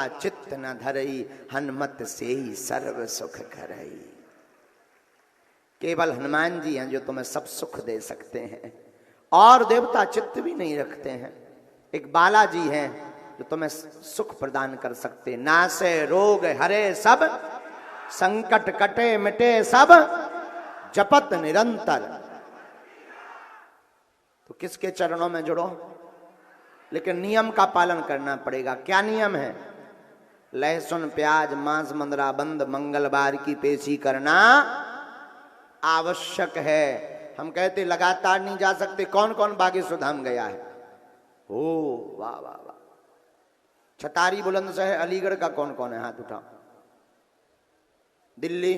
देवता चित्त न धरई, हनुमत से ही सर्व सुख करई। केवल हनुमान जी हैं जो तुम्हें सब सुख दे सकते हैं, और देवता चित्त भी नहीं रखते हैं। एक बालाजी हैं जो तुम्हें सुख प्रदान कर सकते। नासे रोग हरे सब, संकट कटे मिटे सब, जपत निरंतर। तो किसके चरणों में जुड़ो, लेकिन नियम का पालन करना पड़ेगा। क्या नियम है? लहसुन प्याज मांस मंदरा बंद, मंगलवार की पेशी करना आवश्यक है। हम कहते लगातार नहीं जा सकते। कौन कौन बागेश्वर धाम गया है? ओ वाह वाह वाह। छतारी बुलंदशहर अलीगढ़ का कौन कौन है? हाथ उठाओ। दिल्ली,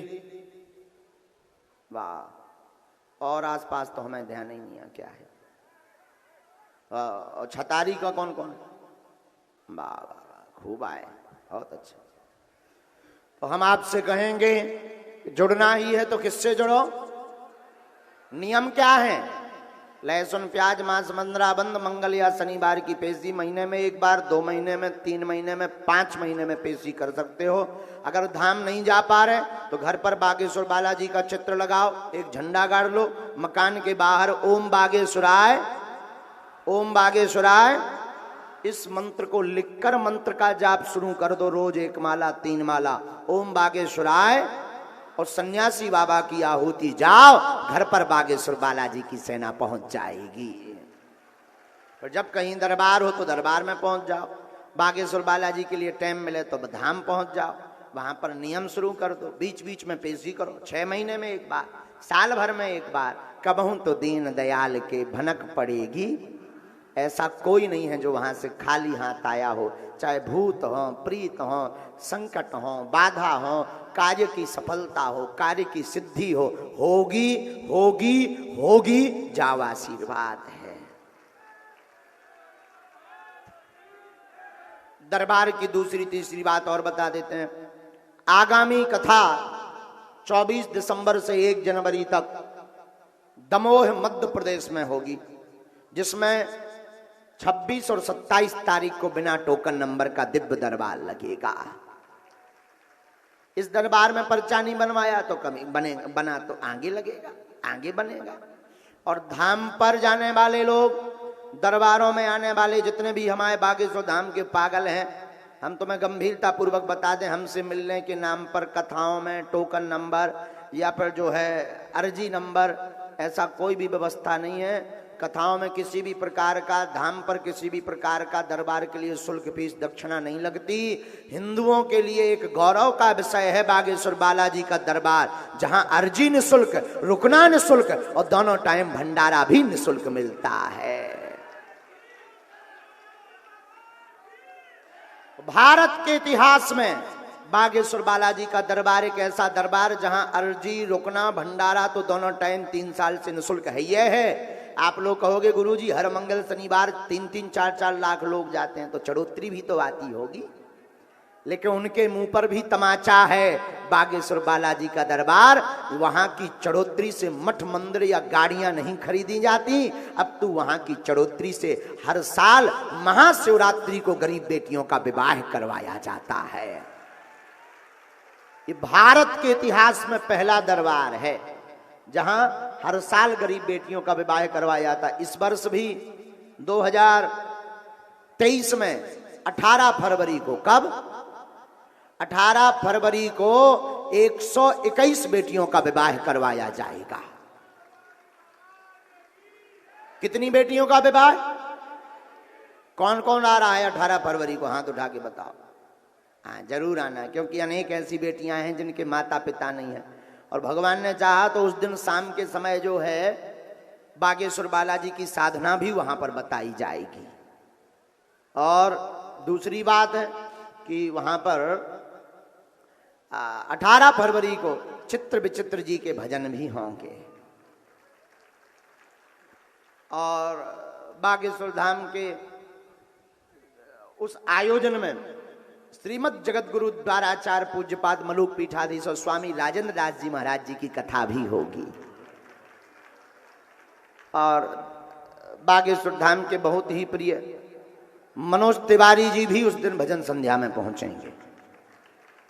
वाह। और आसपास तो हमें ध्यान ही नहीं है क्या है। और छतारी का कौन कौन है? वाह वाह वाह, खूब आए, बहुत अच्छा। तो हम आपसे कहेंगे जुड़ना ही है तो किससे जुड़ो? नियम क्या है? लहसुन प्याज मांस मंदरा बंद, मंगल या शनिवार की पेशी महीने में एक बार, 2 महीने में, 3 महीने में, 5 महीने में पेशी कर सकते हो। अगर धाम नहीं जा पा रहे तो घर पर बागेश्वर बालाजी का चित्र लगाओ, एक झंडा गाड़ लो, मकान के बाहर ओम बागेश्वराय, ओम बागेश्वराय इस मंत्र को लिखकर मंत्र का जाप शुरू कर दो। रोज 1 माला 3 माला ओम बागेश्वराय, और सन्यासी बाबा की आहुति जाओ, घर पर बागेश्वर बालाजी की सेना पहुंच जाएगी। और जब कहीं दरबार हो तो दरबार में पहुंच जाओ। बागेश्वर बालाजी के लिए टाइम मिले तो धाम पहुंच जाओ, वहां पर नियम शुरू कर दो। बीच बीच में पेशी करो, 6 महीने में एक बार, साल भर में एक बार। कबहू तो दीन दयाल के भनक पड़ेगी। ऐसा कोई नहीं है जो वहां से खाली हाथ आया हो। चाहे भूत हो, प्रीत हो, संकट हो, बाधा हो, कार्य की सफलता हो, कार्य की सिद्धि हो, होगी होगी होगी, जाओ आशीर्वाद है। दरबार की दूसरी तीसरी बात और बता देते हैं। आगामी कथा 24 दिसंबर से 1 जनवरी तक दमोह मध्य प्रदेश में होगी, जिसमें 26 और 27 तारीख को बिना टोकन नंबर का दिव्य दरबार लगेगा। इस दरबार में पर्चा नहीं बनवाया तो कभी बना तो आगे लगेगा, आगे बनेगा। और धाम पर जाने वाले लोग, दरबारों में आने वाले जितने भी हमारे बागेश्वर धाम के पागल हैं, हम तुम्हें गंभीरता पूर्वक बता दें, हमसे मिलने के नाम पर कथाओं में टोकन नंबर या फिर जो है अर्जी नंबर, ऐसा कोई भी व्यवस्था नहीं है। कथाओं में किसी भी प्रकार का, धाम पर किसी भी प्रकार का दरबार के लिए शुल्क फीस दक्षिणा नहीं लगती। हिंदुओं के लिए एक गौरव का विषय है बागेश्वर बालाजी का दरबार, जहां अर्जी निःशुल्क, रुकना निःशुल्क और दोनों टाइम भंडारा भी निःशुल्क मिलता है। भारत के इतिहास में बागेश्वर बालाजी का दरबार एक ऐसा दरबार जहां अर्जी, रुकना, भंडारा तो दोनों टाइम 3 साल से निःशुल्क है। यह है। आप लोग कहोगे गुरुजी हर मंगल शनिवार 3-3, 4-4 लाख लोग जाते हैं, तो चढ़ोतरी भी तो आती होगी, लेकिन उनके मुंह पर भी तमाचा है। बागेश्वर बालाजी का दरबार, वहां की चढ़ोतरी से मठ मंदिर या गाड़ियां नहीं खरीदी जाती। अब तो वहां की चढ़ोतरी से हर साल महाशिवरात्रि को गरीब बेटियों का विवाह करवाया जाता है। ये भारत के इतिहास में पहला दरबार है जहां हर साल गरीब बेटियों का विवाह करवाया जाता। इस वर्ष भी 2023 में 18 फरवरी को, कब? 18 फरवरी को 121 बेटियों का विवाह करवाया जाएगा। कितनी बेटियों का विवाह? कौन कौन आ रहा है 18 फरवरी को? हाथ उठा के बताओ। हाँ, जरूर आना, क्योंकि अनेक ऐसी बेटियां हैं जिनके माता पिता नहीं है, और भगवान ने चाहा तो उस दिन शाम के समय जो है बागेश्वर बालाजी की साधना भी वहां पर बताई जाएगी। और दूसरी बात है कि वहां पर 18 फरवरी को चित्र विचित्र जी के भजन भी होंगे। और बागेश्वर धाम के उस आयोजन में श्रीमद जगत गुरु द्वाराचार्य पूज्यपाद मलुक पीठाधीश और स्वामी राजेंद्र दास जी महाराज जी की कथा भी होगी। और बागेश्वर धाम के बहुत ही प्रिय मनोज तिवारी जी भी उस दिन भजन संध्या में पहुंचेंगे।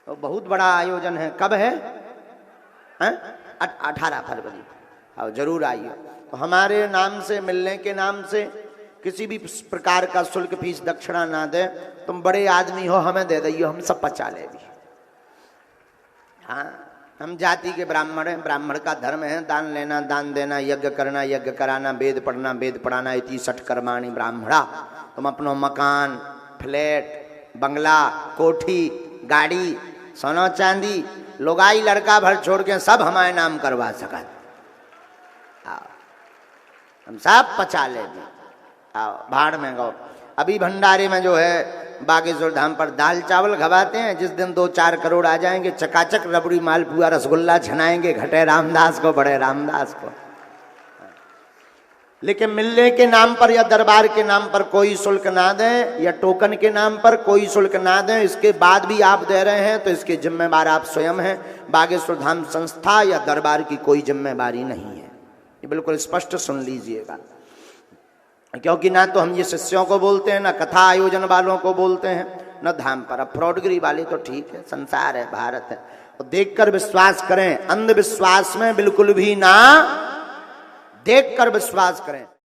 तो बहुत बड़ा आयोजन है। कब है? 18 फरवरी। हाँ, जरूर आइए। तो हमारे नाम से, मिलने के नाम से किसी भी प्रकार का शुल्क, फीस, दक्षिणा ना दे। तुम बड़े आदमी हो, हमें दे दियो, हम सब पचा लेंगे। हाँ, हम जाति के ब्राह्मण हैं, ब्राह्मण का धर्म है दान लेना, दान देना, यज्ञ करना, यज्ञ कराना, वेद पढ़ना, वेद पढ़ाना। इति षट कर्माणि ब्राह्मणा। तुम अपनो मकान, फ्लैट, बंगला, कोठी, गाड़ी, सोना चांदी, लोगाई लड़का भर छोड़ के सब हमारे नाम करवा सकत। आओ, हम सब पचा लेंगे। आओ, भाड़ में गो। अभी भंडारे में जो है बागेश्वर धाम पर दाल चावल खवाते हैं। जिस दिन 2-4 करोड़ आ जाएंगे, चकाचक रबड़ी, मालपुआ, रसगुल्ला छनाएंगे। घटे रामदास को, बड़े रामदास को। लेकिन मिलने के नाम पर या दरबार के नाम पर कोई शुल्क ना दें, या टोकन के नाम पर कोई शुल्क ना दें। इसके बाद भी आप दे रहे हैं तो इसके जिम्मेवार आप स्वयं हैं। बागेश्वर धाम संस्था या दरबार की कोई जिम्मेवारी नहीं है। ये बिल्कुल स्पष्ट सुन लीजिएगा। क्योंकि ना तो हम ये शिष्यों को बोलते हैं, ना कथा आयोजन वालों को बोलते हैं, न धाम पर। अब फ्रॉडगिरी वाले तो ठीक है, संसार है, भारत है, तो देखकर विश्वास करें। अंधविश्वास में बिल्कुल भी ना देखकर विश्वास करें।